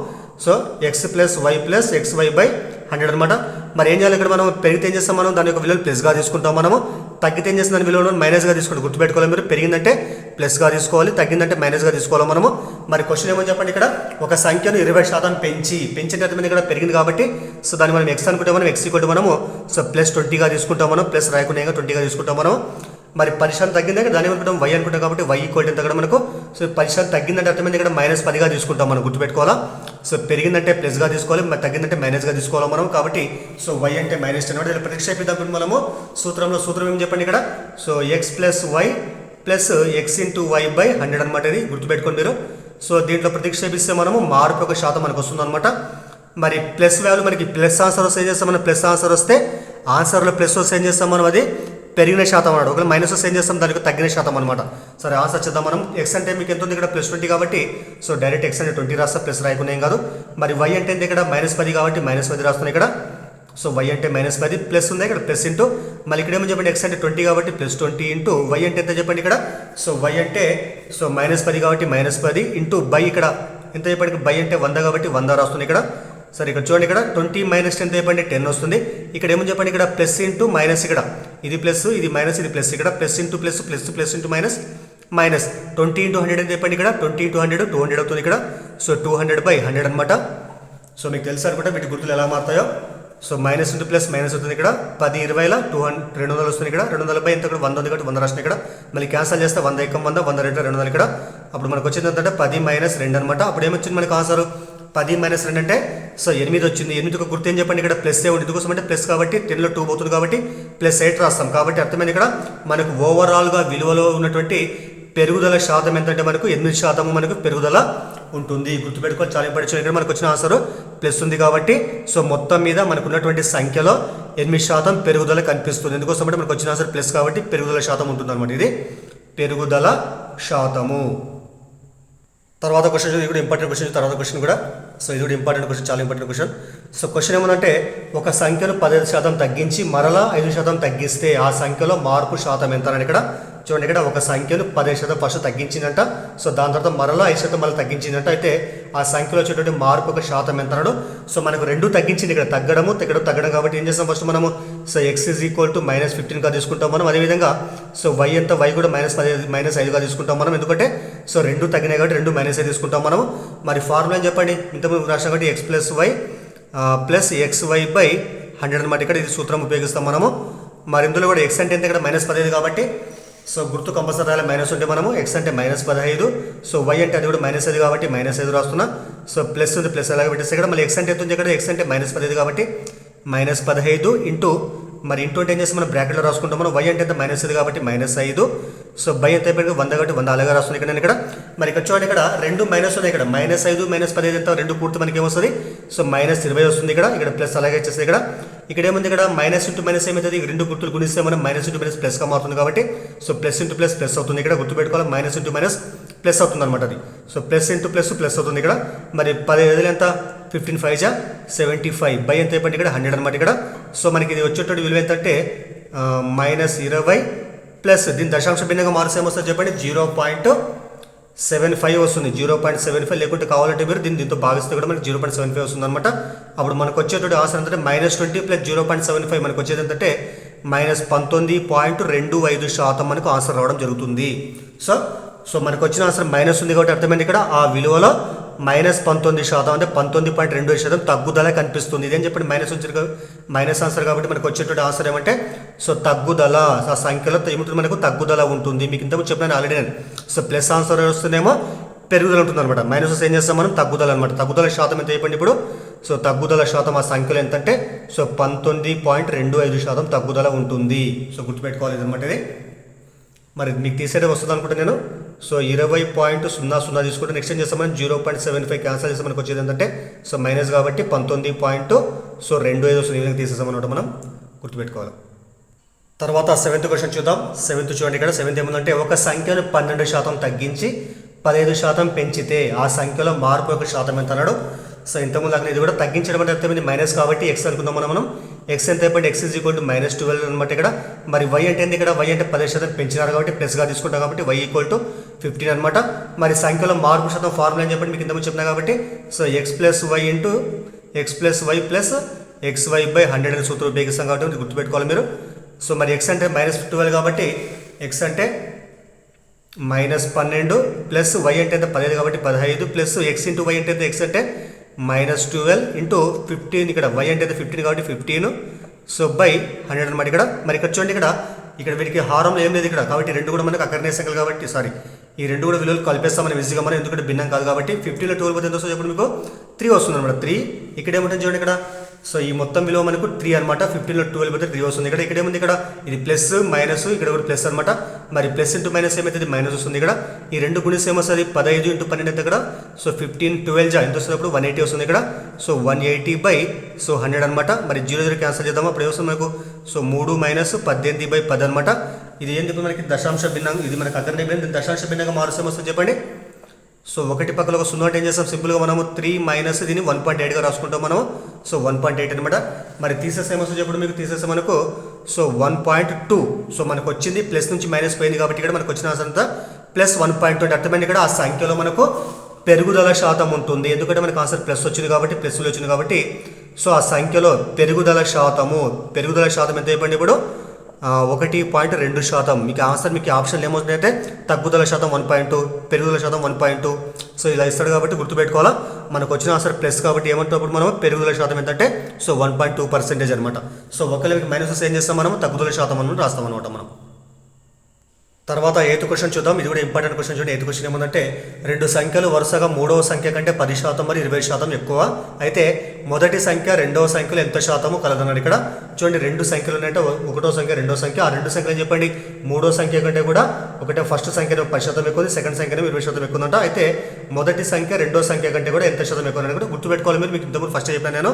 సో x + y + xy/100 అనమాట. మరి ఏం చేయాలి ఇక్కడ మనం పెరిగితే ఏం చేస్తాం మనం దాని యొక్క విలువలు ప్లస్గా తీసుకుంటాం మనము. తగ్గితే ఏం చేస్తాం దాని విలువలను మైనస్గా తీసుకుంటాం. గుర్తుపెట్టుకోవాలి మీరు, పెరిగిందంటే ప్లస్గా తీసుకోవాలి, తగ్గిందంటే మైనస్గా తీసుకోవాలి మనము. మరి క్వశ్చన్ ఏమని చెప్పండి ఇక్కడ ఒక సంఖ్యను 20% పెంచిన అర్థమైంది ఇక్కడ పెరిగింది కాబట్టి సో దాన్ని మనం x అనుకుంటే మనం x = మనము సో +20గా తీసుకుంటాం మనం. ప్లస్ రాయకుండా 20గా తీసుకుంటాం మనం. మరి 10% తగ్గిందంటే దాని అనుకుంటాం y అనుకుంటాం కాబట్టి y = ఎంత మనకు సో 10% తగ్గిందంటే అర్థమైంది ఇక్కడ -10గా తీసుకుంటాం మనం. గుర్తుపెట్టుకోవాలా. సో పెరిగిందంటే ప్లస్గా తీసుకోవాలి, మరి తగ్గిందంటే మైనస్గా తీసుకోవాలి మనం. కాబట్టి సో y అంటే -10 అనమాట. ఇలా ప్రతిక్షేపిద్దాం మనము సూత్రం ఏం చెప్పండి ఇక్కడ. So x + y + x × y/100 అనమాట. ఇది గుర్తుపెట్టుకోండి మీరు. సో దీంట్లో ప్రతిక్షేపిస్తే మనము మార్పు యొక్క శాతం మనకు వస్తుంది అనమాట. మరి ప్లస్ వాల్యూ మనకి ప్లస్ ఆన్సర్ వస్తే ఏం చేస్తాం మనం, ప్లస్ ఆన్సర్ వస్తే ఆన్సర్లో ప్లస్ వస్తే ఏం చేస్తాం మనం అది పెరిగిన శాతం అన్నాడు. ఒకవేళ మైనస్ వస్తే ఏం చేస్తాం దానికి తగ్గిన శాతం అనమాట. సరే ఆన్సర్ చేద్దాం మనం. x అంటే మీకు ఎంత ఉంది ఇక్కడ +20 కాబట్టి సో డైరెక్ట్ x అంటే 20 రాస్తా, ప్లస్ రాయకుండా ఏం కాదు. మరి y అంటే ఇక్కడ -10 కాబట్టి -10 రాస్తున్నాయి ఇక్కడ. సో y అంటే -10 ప్లస్ ఉంది ఇక్కడ ప్లస్ ఇంటూ మళ్ళీ ఇక్కడ ఏమో చెప్పండి x అంటే 20 కాబట్టి +20 ఇంటూ y అంటే ఎంత చెప్పండి ఇక్కడ. సో y అంటే సో -10 కాబట్టి -10 ఇంటూ బై ఇక్కడ ఎంత చెప్పండి బై అంటే 100 కాబట్టి 100 రాస్తుంది ఇక్కడ. సరే ఇక్కడ చూడండి ఇక్కడ 20 - 10 ఎంత చెప్పండి 10 వస్తుంది. ఇక్కడ ఏమని చెప్పండి ఇక్కడ ప్లస్ ఇంటూ మైనస్ ఇక్కడ ఇది ప్లస్ ఇది మైనస్ ఇది ప్లస్ ఇక్కడ plus into plus plus plus into minus 20 × 100 ఎంత చెప్పండి ఇక్కడ 20 × 100 200 అవుతుంది ఇక్కడ. సో 200/100 అనమాట. సో మీకు తెలుసు అనుకుంటే వీటి గుర్తులు ఎలా మారుతాయో. So minus into plus minus అవుతుంది ఇక్కడ 10 20ల 200 వస్తుంది ఇక్కడ 200 ఎంత ఇక్కడ 100 ఉంది ఇక్కడ 100 రాసిన ఇక్కడ మళ్ళీ క్యాన్సల్ చేస్తే 100 100 100 2 200 ఇక్కడ అప్పుడు మనకు వచ్చింది ఏంటంటే 10 మైనస్ 2 అనమాట. అప్పుడు ఏమొచ్చింది మనకు ఆన్సర్ 10 మైనస్ 2 అంటే సో 8 వచ్చింది. 8 ఒక గుర్తు ఏం చెప్పండి ఇక్కడ ప్లస్ ఏ ఉంది ఎందుకోసం అంటే ప్లస్ కాబట్టి 10లో 2 పోతుంది కాబట్టి ప్లస్ 8 రాస్తాం. కాబట్టి అర్థమైంది ఇక్కడ మనకు ఓవరాల్గా విలువలో ఉన్నటువంటి పెరుగుదల శాతం ఎంతంటే మనకు 8% మనకు పెరుగుదల ఉంటుంది. గుర్తుపెట్టుకోవాలి చాలా ఇంపార్టెంట్. ఇక్కడ మనకు వచ్చిన ఆన్సర్ ప్లస్ ఉంది కాబట్టి సో మొత్తం మీద మనకు ఉన్నటువంటి సంఖ్యలో 8% పెరుగుదల కనిపిస్తుంది. ఎందుకోసం అంటే మనకు వచ్చిన ఆన్సర్ ప్లస్ కాబట్టి పెరుగుదల శాతం ఉంటుంది అనమాట. ఇది పెరుగుదల శాతము. తర్వాత క్వశ్చన్ ఇది కూడా ఇంపార్టెంట్ క్వశ్చన్. తర్వాత క్వశ్చన్ కూడా సో ఇది కూడా ఇంపార్టెంట్ క్వశ్చన్, చాలా ఇంపార్టెంట్ క్వశ్చన్. సో క్వశ్చన్ ఏమనంటే ఒక సంఖ్యను 15% తగ్గించి మరలా 5% తగ్గిస్తే ఆ సంఖ్యలో మార్పు శాతం ఎంత అని ఇక్కడ చూడండి. ఇక్కడ ఒక సంఖ్యను 15% ఫస్ట్ తగ్గించిందంట. సో దాని తర్వాత మరలా 5% మళ్ళీ తగ్గించిందంట. అయితే ఆ సంఖ్యలో వచ్చేటువంటి మార్పు ఒక శాతం ఎంత అన్నాడు. సో మనకు రెండు తగ్గించింది ఇక్కడ తగ్గడం కాబట్టి ఏం చేస్తాం ఫస్ట్ మనము so x is equal to -15గా తీసుకుంటాం మనం. అదేవిధంగా సో y ఎంత y కూడా -5గా తీసుకుంటాం మనం. ఎందుకంటే సో రెండు తగ్గినాయి కాబట్టి రెండు -5 తీసుకుంటాం మనం. మరి ఫార్ములా ఏం చెప్పండి ఇంతకుముందు రాష్ట్రం కాబట్టి x + y ప్లస్ xy/100 అనమాట. ఇక్కడ ఇది సూత్రం ఉపయోగిస్తాం మనము. మరి ఇందులో కూడా x అంటే ఎంత ఇక్కడ -15 కాబట్టి సో గుర్తు కంపల్సరీ రాయాలి మైనస్ ఉంటే మనము. x అంటే -15 సో y అంటే అది కూడా -5 కాబట్టి -5 రాస్తున్నా. సో ప్లస్ ఉంది ప్లస్ అలాగే పెట్టేస్తే ఇక్కడ మళ్ళీ x అంటే ఎంత ఉంది ఇక్కడ x అంటే -15 కాబట్టి -15 ఇంటూ మరి ఇంటూ అంటే ఏం చేస్తాం మనం బ్రాకెట్లో రాసుకుంటాం మనం. y అంటే ఎంత -5 కాబట్టి -5 సో బై ఎంత అయిపోయింది 100 కాబట్టి 100 అలాగే రాస్తుంది ఇక్కడ నేను ఇక్కడ. మరి ఇక్కడ చూడండి ఇక్కడ రెండు మైనస్ ఉన్నాయి ఇక్కడ -5 -15 ఎంత రెండు కూడితే మనకి ఏమొస్తుంది సో -20 వస్తుంది ఇక్కడ. ఇక్కడ ప్లస్ అలాగే వచ్చేస్తుంది ఇక్కడ. ఇక్కడ ఏముంది ఇక్కడ మైనస్ ఇంటూ మైనస్ ఏమవుతుంది రెండు గుర్తులు గుణిస్తే మనం మైనస్ ఇంటూ మైనస్ ప్లస్గా మారుతుంది కాబట్టి so plus into plus plus అవుతుంది ఇక్కడ. గుర్తుపెట్టుకోవాలి మైనస్ ఇంటూ మైనస్ ప్లస్ అవుతుంది అనమాట అది. So plus into plus plus అవుతుంది ఇక్కడ. మరి 15 ఎంత 15 5 75 బై ఎంత అయిపోయింది ఇక్కడ 100 అనమాట ఇక్కడ. సో మనకి ఇది వచ్చేటటువంటి విలువ ఏంటంటే -20 ప్లస్ దీని దశాంశ భిన్నంగా మార్క్స్ ఏమొస్తుంది చెప్పండి 0.75 వస్తుంది. 0.75 లేకుంటే కావాలంటే మీరు దీంతో భాగిస్తే కూడా మనకి 0.75 వస్తుంది అనమాట. అప్పుడు మనకు వచ్చేటువంటి ఆన్సర్ ఏంటంటే -20 ప్లస్ 0.75 మనకు వచ్చేది ఏంటంటే -19.25% మనకు ఆన్సర్ రావడం జరుగుతుంది. సో మనకు వచ్చిన ఆన్సర్ మైనస్ ఉంది కాబట్టి అర్థమైంది ఇక్కడ ఆ విలువలో -19% అంటే 19.25% తగ్గుదల కనిపిస్తుంది. ఇదేం చెప్పండి మైనస్ ఆన్సర్ కాబట్టి మనకు వచ్చేటువంటి ఆన్సర్ ఏమంటే సో తగ్గుదల ఆ సంఖ్యలో ఏముంటుంది మనకు తగ్గుదల ఉంటుంది. మీకు ఇంతకుముందు చెప్పిన ఆల్రెడీ నేను. సో ప్లస్ ఆన్సర్ వస్తుందేమో పెరుగుదల ఉంటుంది అనమాట. మైనస్ ఏం చేస్తాం మనం తగ్గుదల అనమాట. తగ్గుదల శాతం ఎంత అయిపోయింది ఇప్పుడు సో తగ్గుదల శాతం ఆ సంఖ్యలో ఎంతంటే సో 19.25% తగ్గుదల ఉంటుంది. సో గుర్తుపెట్టుకోవాలి అనమాట ఇది. మరి మీకు తీసేదే వస్తుంది అనుకుంటే నేను సో 20.00 తీసుకుంటే నెక్స్ట్ ఏం చేస్తామని 0.75 క్యాన్సల్ చేస్తే మనకు వచ్చేది ఏంటంటే సో మైనస్ కాబట్టి 19.25 వస్తుంది. ఈ విధంగా తీసేసామన్నమాట మనం గుర్తుపెట్టుకోవాలి. తర్వాత 7th క్వశ్చన్ చూద్దాం. 7th చూడండి ఇక్కడ 7th ఏముందంటే ఒక సంఖ్యను 12% తగ్గించి 15% పెంచితే ఆ సంఖ్యలో మార్పు యొక్క శాతం ఎంత అన్నాడు. సో ఇంతకుముందు అక్కడ ఇది కూడా తగ్గించడం అంటే అర్థమైంది మైనస్ కాబట్టి x అనుకుందాం మనం. x ఎంత అయిపోయింది x ఈజ్ ఈక్వల్ టు -12 అనమాట ఇక్కడ. మరి y అంటే ఏంది ఇక్కడ y అంటే 10% పెంచినారు కాబట్టి ప్లస్గా తీసుకుంటాం కాబట్టి y ఈక్వల్ టు 15 అనమాట. మరి సంఖ్యలో మార్పు శాతం ఫార్ములా అని చెప్పండి మీకు ఇంతకుముందు చెప్పినా కాబట్టి so x + y into x + y plus xy/100 అనే సూత్రం ఉపయోగిస్తాం కాబట్టి గుర్తుపెట్టుకోవాలి మీరు. సో మరి x అంటే -12 కాబట్టి x అంటే -12 ప్లస్ y అంటే ఎంత 15 కాబట్టి 15 ప్లస్ x ఇంటూ y అంటే x అంటే -12 ఇంటూ 15 ఇక్కడ y అంటే 15 కాబట్టి 15 సో బై 100 అనమాట ఇక్కడ. మరి ఇక్కడ చూడండి ఇక్కడ వీటికి హారంలో ఏం లేదు ఇక్కడ కాబట్టి రెండు కూడా మనకు అక్కడనే సంఖ్యలు కాబట్టి సారీ ఈ రెండు కూడా విలువలు కలిపేస్తాం మనం ఈజీగా మనం ఎందుకంటే భిన్నం కాదు కాబట్టి 15లో 12 పోతే ఎంత వస్తుంది చెప్పండి మీకు 3 వస్తుంది అనమాట. 3 ఇక్కడ ఏముంటుంది చూడండి ఇక్కడ సో ఈ మొత్తం విలువ మనకు 3 అనమాట. 15లో 12 పోతే 3 వస్తుంది ఇక్కడ. ఇక్కడ ఏముంది ఇక్కడ ఇది ప్లస్ మైనస్ ఇక్కడ కూడా ప్లస్ అనమాట. మరి ప్లస్ ఇంటూ మైనస్ ఏమైతే మైనస్ వస్తుంది ఇక్కడ. ఈ రెండు గుణిస్తే ఏమొస్తుంది 15 ఇంటూ 12 ఎంత ఇక్కడ సో 15 12 ఎంత వస్తుంది అప్పుడు 180 వస్తుంది ఇక్కడ. సో 180/100 అనమాట. మరి 0 క్యాన్సల్ చేద్దాము అప్పుడు ఏమొస్తుంది మనకు సో 3 - 18/10 అనమాట. ఇది ఏంటి మనకి దశాంశ భిన్నంగా ఇది మనకు అక్కడ దశాంశ భిన్నంగా మారుస్తే ఏమొస్తుంది చెప్పండి. సో ఒకటి పక్కన ఒక 0 ఏం చేస్తాం సింపుల్గా మనము 3 మైనస్ దీన్ని 1.8గా రాసుకుంటాం మనం. సో 1.8 అనమాట. మరి తీసేస్తే ఏమొస్తుంది చెప్పండి మీకు తీసేస్తే మనకు సో 1.2 సో మనకు వచ్చింది ప్లస్ నుంచి మైనస్ పోయింది కాబట్టి ఇక్కడ మనకు వచ్చిన ఆన్సర్ అంతా +1.2 అర్థమైంది ఇక్కడ ఆ సంఖ్యలో మనకు పెరుగుదల శాతం ఉంటుంది. ఎందుకంటే మనకు ఆన్సర్ ప్లస్ వచ్చింది కాబట్టి ప్లస్లో వచ్చింది కాబట్టి సో ఆ సంఖ్యలో పెరుగుదల శాతం ఎంత అయిపోయింది ఇప్పుడు 1.2%. మీకు ఆన్సర్ మీకు ఆప్షన్లు ఏమవుతుందంటే తగ్గుదల శాతం 1.2, పెరుగుదల శాతం 1.2. సో ఇలా ఇస్తాడు కాబట్టి గుర్తుపెట్టుకోవాలా. మనకు వచ్చిన ఆన్సర్ ప్లస్ కాబట్టి ఏమంటున్నప్పుడు మనం పెరుగుదల శాతం ఏంటంటే 1.2% అనమాట. సో ఒకవేళ మీకు మైనస్ ఏం చేస్తాం, మనం తగ్గుదల శాతం అని రాస్తాం అనమాట మనం. తర్వాత 8th క్వశ్చన్ చూద్దాం. ఇది కూడా ఇంపార్టెంట్ క్వశ్చన్ చూడండి. 8th క్వశ్చన్ ఏముందంటే, రెండు సంఖ్యలు వరుసగా మూడవ సంఖ్య కంటే 10% మరియు 20% ఎక్కువ అయితే మొదటి సంఖ్య రెండవ సంఖ్యలో ఎంత శాతము కలదన్నాడు. ఇక్కడ చూడండి, రెండు సంఖ్యలు ఉన్నాయంటే ఒకటో సంఖ్య రెండో సంఖ్య. ఆ రెండు సంఖ్యలు చెప్పండి. మూడో సంఖ్య కంటే కూడా ఒకటే ఫస్ట్ సంఖ్య 10% ఎక్కువ ఉంది, సెకండ్ సంఖ్య 20% ఎక్కువ ఉందంట. అయితే మొదటి సంఖ్య రెండో సంఖ్య కంటే కూడా ఎంత శాతం ఎక్కువ కూడా గుర్తుపెట్టుకోవాలి. మీరు మీకు ఇంతకుముందు ఫస్ట్ చెప్పాను నేను.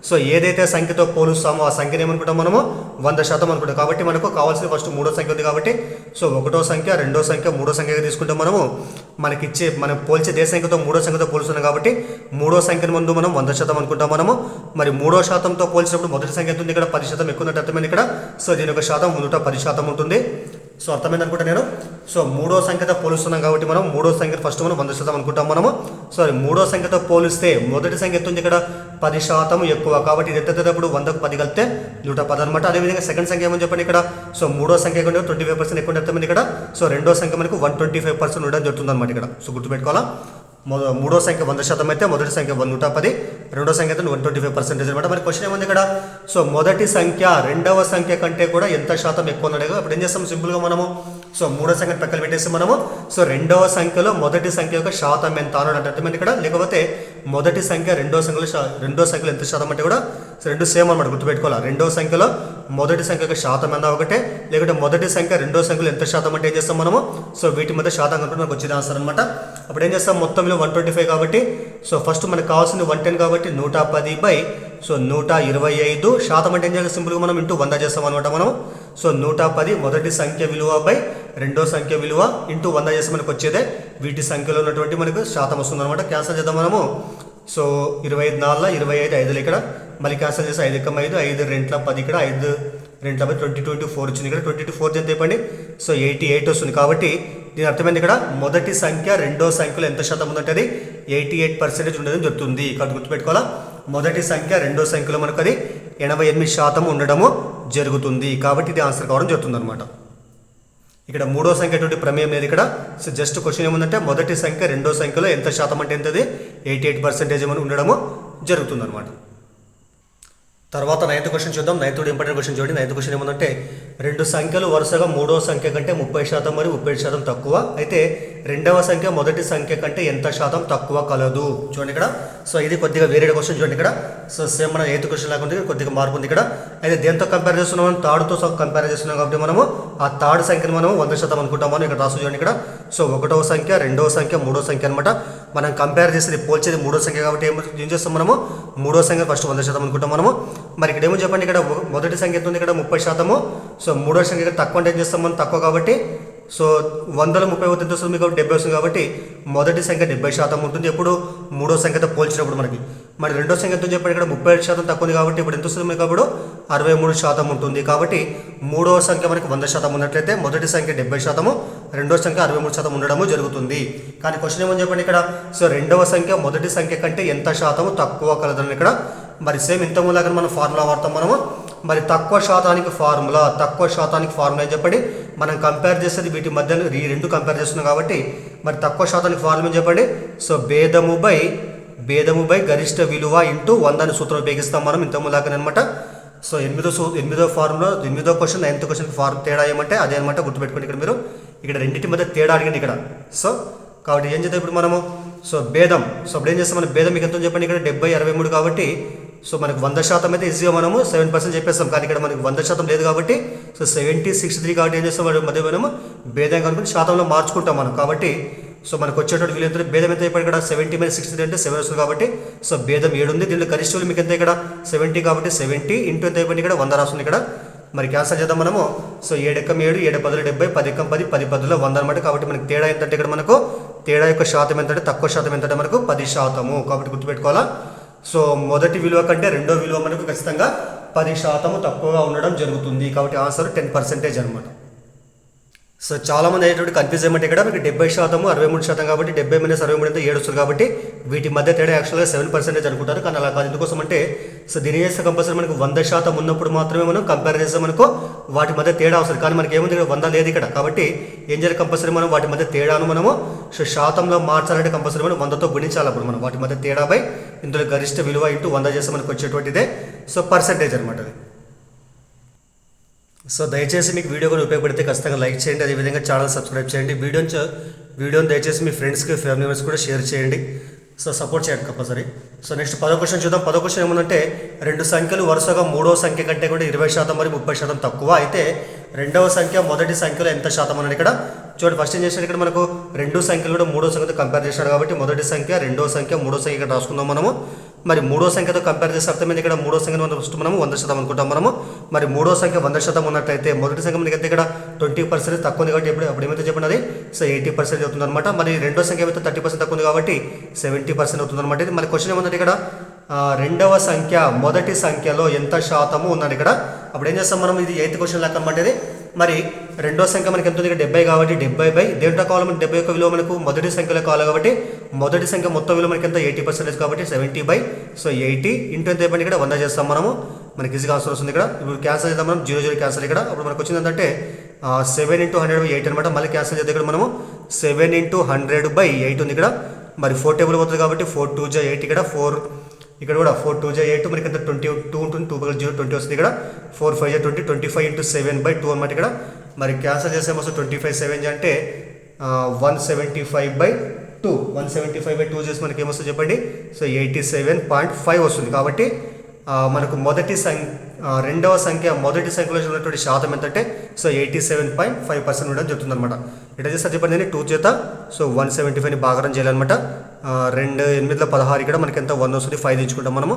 సో ఏదైతే సంఖ్యతో పోలుస్తామో ఆ సంఖ్యను ఏమనుకుంటాం మనము 100% అనుకుంటాం. కాబట్టి మనకు కావాల్సిన ఫస్ట్ మూడో సంఖ్య ఉంది కాబట్టి సో ఒకటో సంఖ్య రెండో సంఖ్య మూడో సంఖ్యగా తీసుకుంటే మనము మనం పోల్చే దే సంఖ్యతో మూడో సంఖ్యతో పోలుస్తున్నాం కాబట్టి మూడో సంఖ్యను ముందు మనం 100% అనుకుంటాం మనము. మరి మూడో శాతంతో పోల్చినప్పుడు మొదటి సంఖ్య ఎంత ఉంది, ఇక్కడ 10% ఎక్కువ ఉన్నట్టు అర్థమైంది ఇక్కడ. సో దీని యొక్క శాతం 110% ఉంటుంది. సో అర్థమైంది అనుకుంటా నేను. సో మూడో సంఖ్యతో పోలుస్తున్నాం కాబట్టి మనం మూడో సంఖ్య ఫస్ట్ మనం 100% అనుకుంటాం మనము. సో మూడో సంఖ్యతో పోలిస్తే మొదటి సంఖ్య ఎంత ఉంది, ఇక్కడ 10% ఎక్కువ. కాబట్టి ఇది ఎత్తేటప్పుడు 100కు 10 కలిపితే 110 అనమాట. అదేవిధంగా సెకండ్ సంఖ్య ఏమని చెప్పండి ఇక్కడ. సో మూడో సంఖ్య కంటే 25% ఎక్కువ అర్థమైంది ఇక్కడ. సో రెండో సంఖ్య మనకు 125% ఉండడం జరుగుతుంది అనమాట ఇక్కడ. సో గుర్తుపెట్టుకోవాలా. మూడో సంఖ్య 100% అయితే మొదటి సంఖ్య 110, రెండో సంఖ్య అయితే 125% అనమాట. మరి క్వశ్చన్ ఏముంది ఇక్కడ. సో మొదటి సంఖ్య రెండవ సంఖ్య కంటే కూడా ఎంత శాతం ఎక్కువ ఉన్నాడు. అప్పుడు ఏం చేస్తాం, సింపుల్గా మనము సో మూడో సంఖ్య పక్కన పెట్టేసి మనము సో రెండవ సంఖ్యలో మొదటి సంఖ్య యొక్క శాతం ఎంత అన్నాడు అర్థమైంది ఇక్కడ. లేకపోతే మొదటి సంఖ్య రెండో సంఖ్యలో ఎంత శాతం అంటే కూడా రెండు సేమ్ అనమాట. గుర్తుపెట్టుకోవాలి. రెండో సంఖ్యలో మొదటి సంఖ్య యొక్క శాతం ఎంత ఒకటే, లేకుంటే మొదటి సంఖ్య రెండో సంఖ్యలో ఎంత శాతం అంటే ఏం చేస్తాం మనము సో వీటి మధ్య శాతం కనుక మనకు వచ్చింది ఆన్సర్ అనమాట. అప్పుడు ఏం చేస్తాం, మొత్తం 125 కాబట్టి సో ఫస్ట్ మనకు కావాల్సింది 110 కాబట్టి 110 సో 125 శాతం అంటే ఏం చేయాలి, సింపుల్గా మనం ఇంటూ 100 చేస్తాం అనమాట మనం. సో 110 మొదటి సంఖ్య విలువ బై రెండో సంఖ్య విలువ ఇంటూ 100 చేస్తే మనకు వచ్చేదే వీటి సంఖ్యలో ఉన్నటువంటి మనకు శాతం వస్తుంది అనమాట. క్యాన్సల్ చేద్దాం మనము. సో 25 4 25 5 ఇక్కడ మళ్ళీ క్యాన్సల్ చేసి 5 1 5 5 2 10 ఇక్కడ 5 2 10 24 వచ్చింది ఇక్కడ. 24 ఎంత అయిపోయింది, సో 88 వస్తుంది. కాబట్టి దీని అర్థమైంది ఇక్కడ మొదటి సంఖ్య రెండో సంఖ్యలో ఎంత శాతం ఉందంటే అది 88% ఉండడం జరుగుతుంది. కాబట్టి గుర్తుపెట్టుకోవాలా. మొదటి సంఖ్య రెండో సంఖ్యలో మనకు అది 88% ఉండడము జరుగుతుంది. కాబట్టి ఇది ఆన్సర్ కావడం జరుగుతుంది అనమాట. ఇక్కడ మూడో సంఖ్య ఎటువంటి ప్రమేయం లేదు ఇక్కడ. సో జస్ట్ క్వశ్చన్ ఏముందంటే మొదటి సంఖ్య రెండో సంఖ్యలో ఎంత శాతం అంటే ఎంతది 88% ఏమని ఉండడము జరుగుతుంది అనమాట. తర్వాత 9th క్వశ్చన్ చూద్దాం. 9th ఇంపార్టెంట్ క్వశ్చన్ చూడండి. 9th క్వశ్చన్ ఏముందంటే, రెండు సంఖ్యలు వరుసగా మూడో సంఖ్య కంటే 30% మరియు 35% తక్కువ అయితే రెండవ సంఖ్య మొదటి సంఖ్య కంటే ఎంత శాతం తక్కువ కలదు. చూడండి ఇక్కడ. సో ఇది కొద్దిగా వేరే క్వశ్చన్ చూడండి ఇక్కడ. సో సేమ్ మన 8th క్వశ్చన్ లాగా ఉంది, కొద్దిగా మార్పు ఉంది ఇక్కడ. అయితే దేంతో కంపేర్ చేస్తున్నాం, మనం థర్డ్తో కంపేర్ చేస్తున్నాం కాబట్టి మనము ఆ థర్డ్ సంఖ్యను మనం 100% అనుకుంటాం మనం. ఇక్కడ రాసు చూడండి ఇక్కడ. సో ఒకటవ సంఖ్య రెండవ సంఖ్య మూడో సంఖ్య అనమాట. మనం కంపేర్ చేసేది పోల్చేది మూడో సంఖ్య కాబట్టి ఏం చేస్తాం మనము మూడో సంఖ్య ఫస్ట్ 100% అనుకుంటాం మనము. మరి ఇక్కడ ఏమో చెప్పండి, ఇక్కడ మొదటి సంఖ్య ఎంత ఉంది, ఇక్కడ 30%. సో మూడో సంఖ్య తక్కువ అంటే ఏం చేస్తాం మనం, తక్కువ కాబట్టి సో 100లో 30 ఎంత వస్తుంది, మీకు 70 వస్తుంది. కాబట్టి మొదటి సంఖ్య 70% ఉంటుంది ఎప్పుడు మూడో సంఖ్యతో పోల్చినప్పుడు మనకి. మరి రెండో సంఖ్య ఎంత చెప్పండి, ఇక్కడ 37% తక్కువ ఉంది కాబట్టి ఇప్పుడు ఎంత వస్తుంది మీకు, అప్పుడు 63% ఉంటుంది. కాబట్టి మూడో సంఖ్య మనకి 100% ఉన్నట్లయితే మొదటి సంఖ్య 70%, రెండో సంఖ్య 63% ఉండడము జరుగుతుంది. కానీ క్వశ్చన్ ఏమని చెప్పండి ఇక్కడ. సో రెండవ సంఖ్య మొదటి సంఖ్య కంటే ఎంత శాతము తక్కువ కలదని ఇక్కడ. మరి సేమ్ ఇంత మూలాగా మనం ఫార్ములా వాడతాం మనము. మరి తక్కువ శాతానికి ఫార్ములా ఏం చెప్పండి, మనం కంపేర్ చేసేది వీటి మధ్య ఈ రెండు కంపేర్ చేస్తున్నాం కాబట్టి మరి తక్కువ శాతానికి ఫార్ములా ఏం చెప్పండి. సో భేదము బై గరిష్ట విలువ ఇంటూ 100 అని సూత్రం ఉపయోగిస్తాం మనం ఇంత మూలాగా అనమాట. సో ఎనిమిదో ఫార్ములా 8వ క్వశ్చన్ 9th క్వశ్చన్కి తేడా ఏమంటే అదే అనమాట. గుర్తుపెట్టుకోండి ఇక్కడ మీరు. ఇక్కడ రెండింటి మధ్య తేడా అడిగింది ఇక్కడ. సో కాబట్టి ఏం చేద్దాం ఇప్పుడు మనము, సో భేదం. సో అప్పుడు ఏం చేస్తాం, మన భేదం మీకు ఎంతో చెప్పండి, ఇక్కడ 70-63 కాబట్టి సో మనకు 100% అయితే ఈజీగా మనము 7% చెప్పేస్తాం. కానీ ఇక్కడ మనకు 100% లేదు కాబట్టి సో 70-63 కాబట్టి ఏం చేస్తాం, మధ్య మనము భేదం కనుకొని శాతంలో మార్చుకుంటాం మనం. కాబట్టి సో మనకు వచ్చేటువంటి విలువ ఎంత, భేదం ఎంత అయిపోయి ఇక్కడ 70-63 అంటే 7 వస్తుంది కాబట్టి సో భేదం 7 ఉంది. దీనిలో గరిష్ట విలువ మీకు ఎంత ఇక్కడ 70 కాబట్టి 70 ఇంటూ ఎంత అయిపోయింది ఇక్కడ 100 రాస్తుంది ఇక్కడ. మరి క్యాన్సల్ చేద్దాం మనము. సో 7 1 7 7 10 70 10 1 10 10 10 100 అనమాట. కాబట్టి మనకి తేడా ఎంతంటే ఇక్కడ మనకు తేడా యొక్క శాతం ఎంతంటే తక్కువ శాతం ఎంతంటే మనకు 10%. కాబట్టి గుర్తుపెట్టుకోవాలా. సో మొదటి విలువ కంటే రెండో విలువ మనకు ఖచ్చితంగా 10% తక్కువగా ఉండడం జరుగుతుంది. కాబట్టి ఆన్సర్ 10% అనమాట. సో చాలామంది అయ్యేటువంటి కన్ఫ్యూజ్ ఏమంటే ఇక్కడ మీకు 70% 63% కాబట్టి 70 - 63 అంటే 7 వస్తుంది కాబట్టి వీటి మధ్య తేడా యాక్చువల్గా 7% అనుకుంటారు, కానీ అలా కాదు. ఎందుకోసం అంటే సో దీని చేస్తే కంపల్సరీ మనకు 100% ఉన్నప్పుడు మాత్రమే మనం కంపేర్ చేస్తే మనకు వాటి మధ్య తేడా వస్తుంది. కానీ మనకి ఏముంది ఇక్కడ 100 లేదు ఇక్కడ, కాబట్టి ఏం చేయాలి కంపల్సరీ మనం వాటి మధ్య తేడాను మనము సో శాతంలో మార్చాలంటే కంపల్సరీ మనం 100తో గుణించాలి. అప్పుడు మనం వాటి మధ్య తేడా బై ఇందులో గరిష్ట విలువ ఇంటూ 100 చేస్తే మనకు వచ్చేటువంటిదే సో పర్సెంటేజ్ అనమాట అది. సో దయచేసి మీకు వీడియో కూడా ఉపయోగపడితే ఖచ్చితంగా లైక్ చేయండి, అదేవిధంగా ఛానల్ సబ్స్క్రైబ్ చేయండి. వీడియోని దయచేసి మీ ఫ్రెండ్స్కి ఫ్యామిలీ మెంబర్స్ కూడా షేర్ చేయండి. సో సపోర్ట్ చేయండి కంపల్సరీ. సో నెక్స్ట్ 10వ క్వశ్చన్ చూద్దాం. 10వ క్వశ్చన్ ఏముందంటే రెండు సంఖ్యలు వరుసగా మూడవ సంఖ్య కంటే కూడా 20% మరియు 30% తక్కువ అయితే రెండవ సంఖ్య మొదటి సంఖ్యలో ఎంత శాతం అని ఇక్కడ చూడండి. ఫస్ట్ ఏం చేసినాడు ఇక్కడ మనకు రెండు సంఖ్యలు కూడా మూడో సంఖ్యతో కంపేర్ చేశాడు కాబట్టి మొదటి సంఖ్య రెండో సంఖ్య మూడో సంఖ్య ఇక్కడ రాసుకుందాం మనము. మరి మూడో సంఖ్యతో కంపేర్ చేస్తే అర్థమైంది ఇక్కడ మూడో సంఖ్యను మనం ఫస్ట్ మనము 100% అనుకుంటాం మనము. మరి మూడో సంఖ్య 100% ఉన్నట్లయితే మొదటి సంఖ్య మనకి అయితే ఇక్కడ 20% తక్కువ ఉంది కాబట్టి అప్పుడు ఏమైతే చెప్పండి అది సో 80% అవుతుంది అనమాట. మరి రెండో సంఖ్య అయితే 30% తక్కువ ఉంది కాబట్టి 70% అవుతుంది అనమాట. ఇది మరి క్వశ్చన్ ఏముందంటే ఇక్కడ రెండవ సంఖ్య మొదటి సంఖ్యలో ఎంత శాతము ఉన్నది ఇక్కడ. అప్పుడు ఏం చేస్తాం మనం, ఇది 8th క్వశ్చన్ లెక్క అనమాట ఇది. మరి రెండో సంఖ్య మనకి ఎంత ఉంది ఇక్కడ 70 కాబట్టి 70 దేంట్లో కావాలి మనకి 70 యొక్క విలువ మనకు మొదటి సంఖ్యలో కావాలి కాబట్టి మొదటి సంఖ్య మొత్తం విలువ మనకి ఎంత 80% కాబట్టి 70/80 ఇంటూ ఎంత అయిపోయింది ఇక్కడ 100 చేస్తాం మనము. మనకి ఈజీగా ఆన్సర్ వస్తుంది ఇక్కడ. ఇప్పుడు క్యాన్సల్ చేద్దాం మనం, 0 క్యాన్సల్ ఇక్కడ. అప్పుడు మనకు వచ్చింది ఏంటంటే 7 × 100/8 అనమాట. మళ్ళీ క్యాన్సల్ చేద్దాం ఇక్కడ మనము 7 × 100/8 ఉంది ఇక్కడ. మరి 4 టేబుల్ పోతుంది కాబట్టి 4 × 2 = 8 ఇక్కడ 4 ఇక్కడ కూడా 4 × 2 = 8 మనకి ఎంత 22 ఉంటుంది. 2 × 0 20 వస్తుంది ఇక్కడ. 4 × 5 = 20 25 × 7/2 అనమాట ఇక్కడ. మరి క్యాన్సల్ చేస్తే వస్తుంది 25 7 అంటే 175/2 175/2 చేసి మనకి ఏమొస్తుంది చెప్పండి. సో 87.5 వస్తుంది. కాబట్టి మనకు రెండవ సంఖ్య మొదటి సంఖ్యలో ఉన్నటువంటి శాతం ఎంతంటే సో 87.5% ఉండడం చెప్తుంది అనమాట. ఎట్లా చేస్తారు చెప్పండి, 2 చేత సో 175ని భాగరం చేయాలన్నమాట. 2 8 16 ఇక్కడ మనకి ఎంత 100 వస్తుంది. 5 దించుకుంటాం మనము.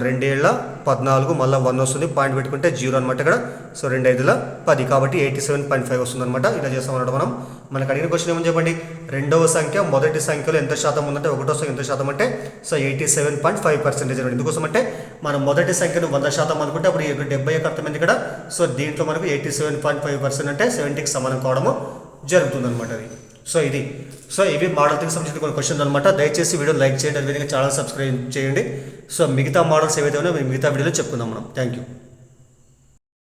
2 7 14 మళ్ళీ 1 వస్తుంది. పాయింట్ పెట్టుకుంటే 0 అనమాట ఇక్కడ. సో 2 5 10 కాబట్టి 87.5 వస్తుంది అనమాట. ఇలా చేస్తాం అన్నమాట మనం. మనకు అడిగిన క్వశ్చన్ ఏమని చెప్పండి, రెండవ సంఖ్య మొదటి సంఖ్యలో ఎంత శాతం ఉందంటే ఒకటో సంఖ్య ఎంత శాతం అంటే సో 87.5% ఎందుకోసం అంటే మనం మొదటి సంఖ్యను 100% అనుకుంటే అప్పుడు 70 అర్థమైంది ఇక్కడ. సో దీంట్లో మనకు 87.5% అంటే 70కి సమానం కావడము జరుగుతుంది అనమాట అది. సో ఇవి మోడల్ 3కి సంబంధించిన కొన్ని క్వశ్చన్స్ అనమాట. దయచేసి వీడియో లైక్ చేయండి, అదేవిధంగా ఛానల్ సబ్స్క్రైబ్ చేయండి. సో మిగతా మోడల్స్ ఏవైతే ఉన్నాయో మిగతా వీడియోలో చెప్పుకుందాం మనం. Thank you.